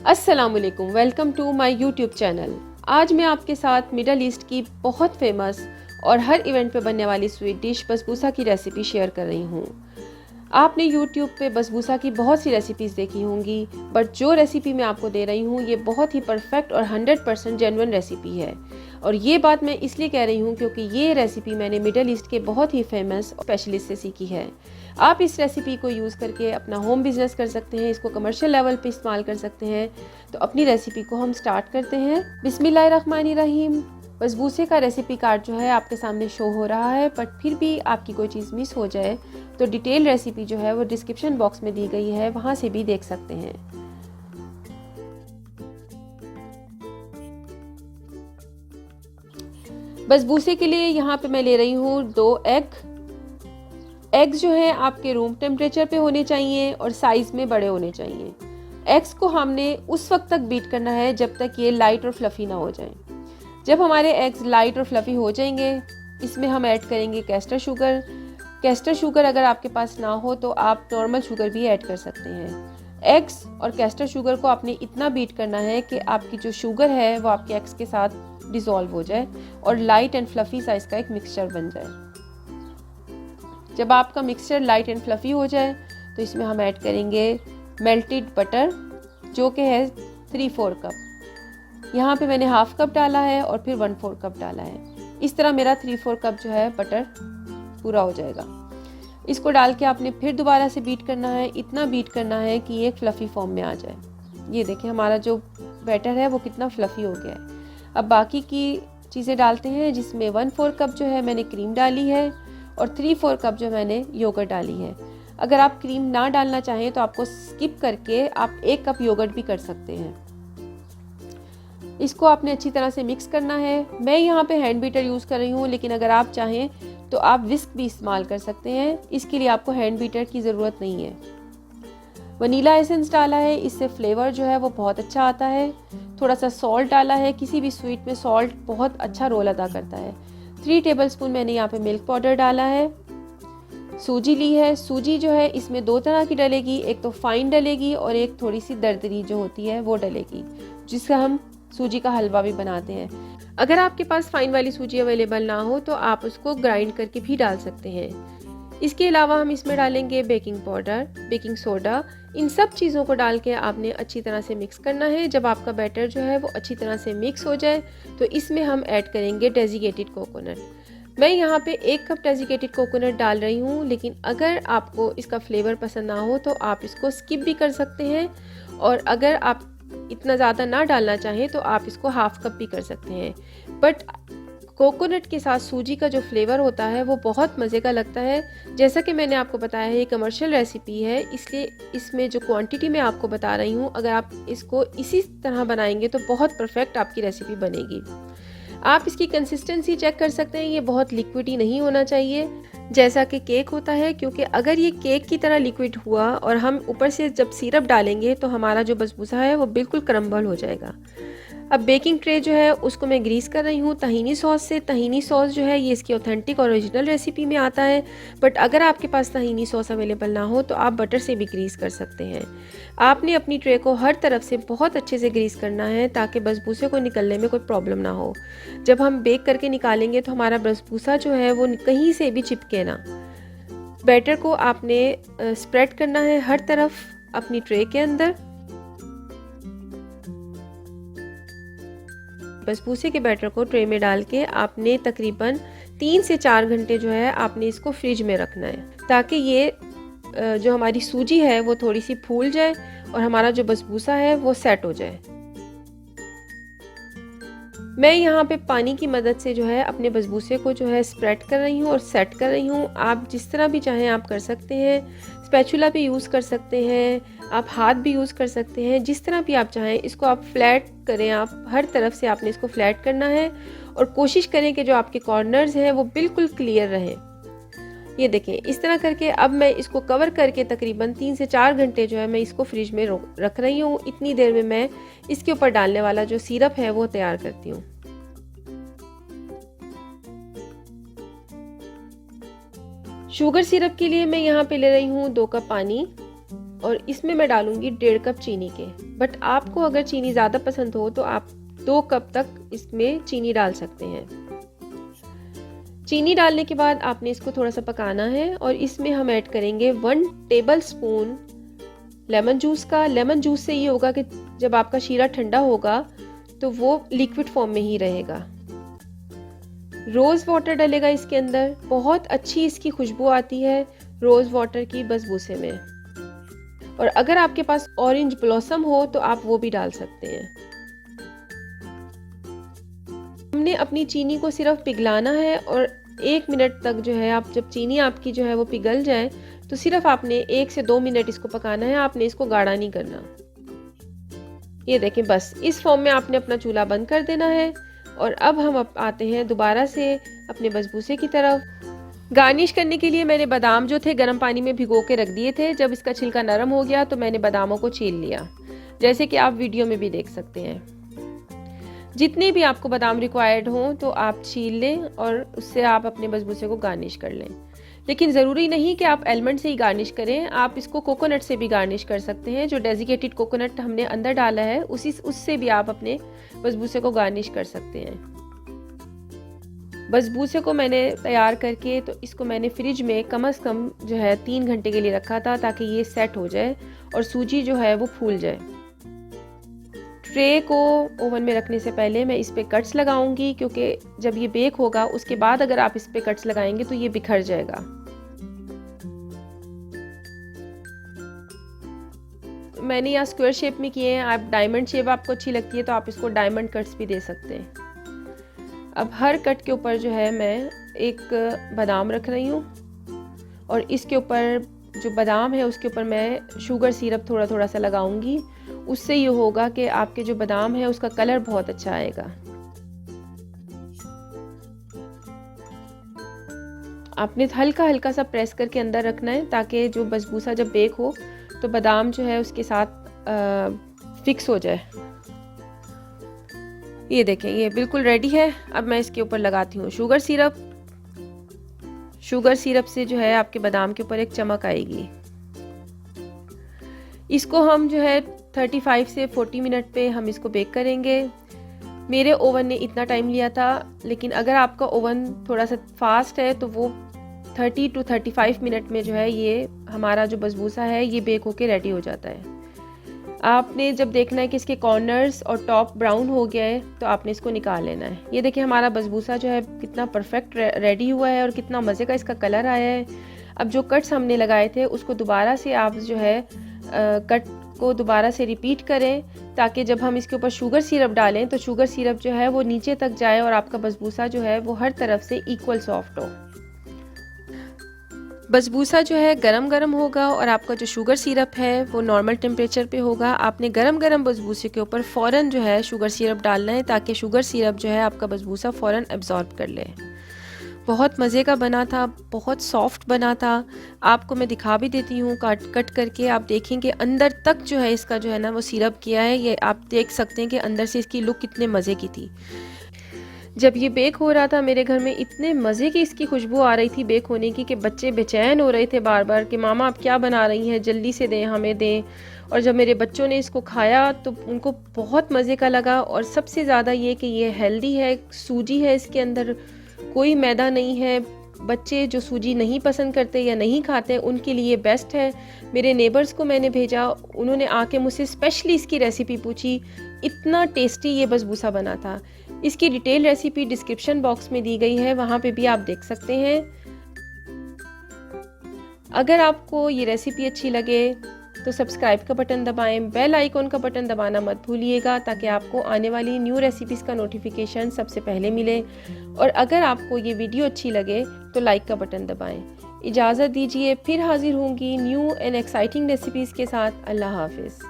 अस्सलामुअलैकुम, welcome to my YouTube channel. आज मैं आपके साथ मिडल ईस्ट की बहुत फेमस और हर इवेंट पे बनने वाली स्वीट डिश बसबूसा की रेसिपी शेयर कर रही हूँ। आपने यूट्यूब पे बसबूसा की बहुत सी रेसिपीज़ देखी होंगी, बट जो रेसिपी मैं आपको दे रही हूँ ये बहुत ही परफेक्ट और 100% जेन्युइन रेसिपी है। और ये बात मैं इसलिए कह रही हूँ क्योंकि ये रेसिपी मैंने मिडल ईस्ट के बहुत ही फेमस स्पेशलिस्ट से सीखी है। आप इस रेसिपी को यूज़ करके अपना होम बिजनेस कर सकते हैं, इसको कमर्शियल लेवल पे इस्तेमाल कर सकते हैं। तो अपनी रेसिपी को हम स्टार्ट करते हैं। बिस्मिल्लाहिर्रहमानिर्रहीम। बसबूसे का रेसिपी कार्ड जो है आपके सामने शो हो रहा है, बट फिर भी आपकी कोई चीज़ मिस हो जाए तो डिटेल रेसिपी जो है वो डिस्क्रिप्शन बॉक्स में दी गई है, वहाँ से भी देख सकते हैं। बसबूसे के लिए यहाँ पे मैं ले रही हूँ 2 एग्स जो है आपके रूम टेम्परेचर पे होने चाहिए और साइज़ में बड़े होने चाहिए। एग्स को हमने उस वक्त तक बीट करना है जब तक ये लाइट और फ्लफ़ी ना हो जाए। जब हमारे एग्स लाइट और फ्लफ़ी हो जाएंगे, इसमें हम ऐड करेंगे कैस्टर शुगर। कैस्टर शुगर अगर आपके पास ना हो तो आप नॉर्मल शुगर भी ऐड कर सकते हैं। एग्स और कैस्टर शुगर को आपने इतना बीट करना है कि आपकी जो शुगर है वो आपके एग्स के साथ डिज़ोल्व हो जाए और लाइट एंड फ्लफ़ी साइज़ का एक मिक्सचर बन जाए। जब आपका मिक्सचर लाइट एंड फ्लफ़ी हो जाए तो इसमें हम ऐड करेंगे मेल्टेड बटर, जो कि है 3/4 कप। यहाँ पे मैंने हाफ कप डाला है और फिर 1/4 कप डाला है। इस तरह मेरा 3/4 कप जो है बटर पूरा हो जाएगा। इसको डाल के आपने फिर दोबारा से बीट करना है। इतना बीट करना है कि ये फ्लफ़ी फॉर्म में आ जाए। ये देखिए हमारा जो बैटर है वो कितना फ्लफ़ी हो गया है। अब बाकी की चीज़ें डालते हैं, जिसमें 1/4 कप जो है मैंने क्रीम डाली है और 3/4 कप जो मैंने योगर्ट डाली है। अगर आप क्रीम ना डालना चाहें तो आपको स्किप करके आप 1 कप योगर्ट भी कर सकते हैं। इसको आपने अच्छी तरह से मिक्स करना है। मैं यहाँ पे हैंड बीटर यूज़ कर रही हूँ, लेकिन अगर आप चाहें तो आप विस्क भी इस्तेमाल कर सकते हैं। इसके लिए आपको हैंड बीटर की ज़रूरत नहीं है। वनीला एसेंस डाला है, इससे फ्लेवर जो है वो बहुत अच्छा आता है। थोड़ा सा सॉल्ट डाला है, किसी भी स्वीट में सॉल्ट बहुत अच्छा रोल अदा करता है। 3 टेबलस्पून मैंने यहाँ पे मिल्क पाउडर डाला है। सूजी ली है। सूजी जो है इसमें 2 तरह की डलेगी, एक तो फाइन डलेगी और एक थोड़ी सी दरदरी जो होती है वो डलेगी, जिसका हम सूजी का हलवा भी बनाते हैं। अगर आपके पास फाइन वाली सूजी अवेलेबल ना हो तो आप उसको ग्राइंड करके भी डाल सकते हैं। इसके अलावा हम इसमें डालेंगे बेकिंग पाउडर, बेकिंग सोडा। इन सब चीज़ों को डाल के आपने अच्छी तरह से मिक्स करना है। जब आपका बैटर जो है वो अच्छी तरह से मिक्स हो जाए तो इसमें हम ऐड करेंगे डेजिकेटेड कोकोनट। मैं यहाँ पे 1 कप डेजिकेटेड कोकोनट डाल रही हूँ, लेकिन अगर आपको इसका फ्लेवर पसंद ना हो तो आप इसको स्किप भी कर सकते हैं। और अगर आप इतना ज़्यादा ना डालना चाहें तो आप इसको हाफ कप भी कर सकते हैं। बट कोकोनट के साथ सूजी का जो फ्लेवर होता है वो बहुत मज़े का लगता है। जैसा कि मैंने आपको बताया है ये कमर्शियल रेसिपी है, इसलिए इसमें जो क्वांटिटी मैं आपको बता रही हूँ, अगर आप इसको इसी तरह बनाएंगे तो बहुत परफेक्ट आपकी रेसिपी बनेगी। आप इसकी कंसिस्टेंसी चेक कर सकते हैं, ये बहुत लिक्विडी नहीं होना चाहिए जैसा कि केक होता है, क्योंकि अगर ये केक की तरह लिक्विड हुआ और हम ऊपर से जब सिरप डालेंगे तो हमारा जो बसबूसा है वो बिल्कुल क्रम्बल हो जाएगा। अब बेकिंग ट्रे जो है उसको मैं ग्रीस कर रही हूँ तहीनी सॉस से। तहीनी सॉस जो है ये इसकी ऑथेंटिक ओरिजिनल रेसिपी में आता है, बट अगर आपके पास तहीनी सॉस अवेलेबल ना हो तो आप बटर से भी ग्रीस कर सकते हैं। आपने अपनी ट्रे को हर तरफ से बहुत अच्छे से ग्रीस करना है ताकि बसबूसे को निकलने में कोई प्रॉब्लम ना हो। जब हम बेक करके निकालेंगे तो हमारा बसबूसा जो है वो कहीं से भी चिपके ना। बैटर को आपने स्प्रेड करना है हर तरफ अपनी ट्रे के अंदर। बसबूसे के बैटर को ट्रे में डाल के आपने तकरीबन 3 से 4 घंटे जो है आपने इसको फ्रिज में रखना है, ताकि ये जो हमारी सूजी है वो थोड़ी सी फूल जाए और हमारा जो बसबूसा है वो सेट हो जाए। मैं यहाँ पे पानी की मदद से जो है अपने बसबूसे को जो है स्प्रेड कर रही हूँ और सेट कर रही हूँ। आप जिस तरह भी चाहें आप कर सकते हैं। स्पैचुला भी यूज़ कर सकते हैं, आप हाथ भी यूज़ कर सकते हैं, जिस तरह भी आप चाहें। इसको आप फ्लैट करें, आप हर तरफ से आपने इसको फ्लैट करना है और कोशिश करें कि जो आपके कॉर्नर्स हैं वो बिल्कुल क्लियर रहें। ये देखें, इस तरह करके अब मैं इसको कवर करके तकरीबन 3 से 4 घंटे जो है मैं इसको फ्रिज में रख रही हूँ। इतनी देर में मैं इसके ऊपर डालने वाला जो सिरप है वो तैयार करती हूँ। शुगर सिरप के लिए मैं यहाँ पे ले रही हूँ 2 कप पानी। और इसमें मैं डालूंगी 1.5 कप चीनी के। बट आपको अगर चीनी ज़्यादा पसंद हो तो आप 2 कप तक इसमें चीनी डाल सकते हैं। चीनी डालने के बाद आपने इसको थोड़ा सा पकाना है और इसमें हम ऐड करेंगे 1 टेबल स्पून लेमन जूस का। लेमन जूस से ये होगा कि जब आपका शीरा ठंडा होगा तो वो लिक्विड फॉर्म में ही रहेगा। रोज़ वाटर डलेगा इसके अंदर, बहुत अच्छी इसकी खुशबू आती है रोज़ वाटर की बसबूसे में। और अगर आपके पास ऑरेंज ब्लॉसम हो तो आप वो भी डाल सकते हैं। हमने अपनी चीनी को सिर्फ पिघलाना है और 1 मिनट तक जो है, आप जब चीनी आपकी जो है वो पिघल जाए तो सिर्फ आपने 1 से 2 मिनट इसको पकाना है, आपने इसको गाढ़ा नहीं करना। ये देखें, बस इस फॉर्म में आपने अपना चूल्हा बंद कर देना है। और अब हम आते हैं दोबारा से अपने बसबूसे की तरफ। गार्निश करने के लिए मैंने बादाम जो थे गर्म पानी में भिगो के रख दिए थे। जब इसका छिलका नरम हो गया तो मैंने बादामों को छील लिया, जैसे कि आप वीडियो में भी देख सकते हैं। जितने भी आपको बादाम रिक्वायर्ड हों तो आप छील लें और उससे आप अपने बसबूसे को गार्निश कर लें। लेकिन ज़रूरी नहीं कि आप आलमंड से ही गार्निश करें, आप इसको कोकोनट से भी गार्निश कर सकते हैं। जो डेजिकेटेड कोकोनट हमने अंदर डाला है उससे भी आप अपने बसबूसे को गार्निश कर सकते हैं। बसबूसे को मैंने तैयार करके तो इसको मैंने फ्रिज में कम से कम जो है 3 घंटे के लिए रखा था, ताकि ये सेट हो जाए और सूजी जो है वो फूल जाए। ट्रे को ओवन में रखने से पहले मैं इस पे कट्स लगाऊंगी, क्योंकि जब ये बेक होगा उसके बाद अगर आप इस पे कट्स लगाएंगे तो ये बिखर जाएगा। मैंने यहाँ स्क्वायर शेप में किए हैं, आप डायमंड शेप आपको अच्छी लगती है तो आप इसको डायमंड कट्स भी दे सकते हैं। अब हर कट के ऊपर जो है मैं एक बादाम रख रही हूँ और इसके ऊपर जो बादाम है उसके ऊपर मैं शुगर सिरप थोड़ा थोड़ा सा लगाऊंगी। उससे ये होगा कि आपके जो बादाम है उसका कलर बहुत अच्छा आएगा। आपने हल्का हल्का सा प्रेस करके अंदर रखना है, ताकि जो बसबूसा जब बेक हो तो बादाम जो है उसके साथ फिक्स हो जाए। ये देखें, ये बिल्कुल रेडी है। अब मैं इसके ऊपर लगाती हूँ शुगर सिरप। शुगर सिरप से जो है आपके बादाम के ऊपर एक चमक आएगी। इसको हम जो है 35 से 40 मिनट पे हम इसको बेक करेंगे। मेरे ओवन ने इतना टाइम लिया था, लेकिन अगर आपका ओवन थोड़ा सा फास्ट है तो वो 30 to 35 मिनट में जो है ये हमारा जो बसबूसा है ये बेक होके रेडी हो जाता है। आपने जब देखना है कि इसके कॉर्नर्स और टॉप ब्राउन हो गया है तो आपने इसको निकाल लेना है। ये देखिए हमारा बसबूसा जो है कितना परफेक्ट रेडी हुआ है और कितना मज़े का इसका कलर आया है। अब जो कट्स हमने लगाए थे उसको दोबारा से आप जो है कट को दोबारा से रिपीट करें, ताकि जब हम इसके ऊपर शुगर सिरप डालें तो शुगर सिरप जो है वो नीचे तक जाए और आपका बसबूसा जो है वो हर तरफ से इक्वल सॉफ्ट हो। बसबूसा जो है गरम गरम होगा और आपका जो शुगर सिरप है वो नॉर्मल टेम्परेचर पे होगा। आपने गरम गरम बसबूसे के ऊपर फ़ौरन जो है शुगर सिरप डालना है, ताकि शुगर सिरप जो है आपका बसबूसा फ़ौरन एब्जॉर्ब कर ले। बहुत मज़े का बना था, बहुत सॉफ्ट बना था। आपको मैं दिखा भी देती हूँ कट करके। आप देखेंगे अंदर तक जो है इसका जो है ना वो सिरप किया है। ये आप देख सकते हैं कि अंदर से इसकी लुक कितने मज़े की थी। जब ये बेक हो रहा था मेरे घर में इतने मज़े की इसकी खुशबू आ रही थी बेक होने की कि बच्चे बेचैन हो रहे थे बार बार कि मामा आप क्या बना रही हैं, जल्दी से दें, हमें दें। और जब मेरे बच्चों ने इसको खाया तो उनको बहुत मज़े का लगा। और सबसे ज़्यादा ये कि ये हेल्दी है, सूजी है इसके अंदर, कोई मैदा नहीं है। बच्चे जो सूजी नहीं पसंद करते या नहीं खाते उनके लिए बेस्ट है। मेरे नेबर्स को मैंने भेजा, उन्होंने आके मुझसे स्पेशली इसकी रेसिपी पूछी। इतना टेस्टी ये बसबूसा बना था। इसकी डिटेल रेसिपी डिस्क्रिप्शन बॉक्स में दी गई है, वहाँ पे भी आप देख सकते हैं। अगर आपको ये रेसिपी अच्छी लगे तो सब्सक्राइब का बटन दबाएं, बेल आइकॉन का बटन दबाना मत भूलिएगा, ताकि आपको आने वाली न्यू रेसिपीज़ का नोटिफिकेशन सबसे पहले मिले। और अगर आपको ये वीडियो अच्छी लगे तो लाइक का बटन दबाएं। इजाज़त दीजिए, फिर हाजिर होंगी न्यू एंड एक्साइटिंग रेसिपीज़ के साथ। अल्लाह हाफिज़।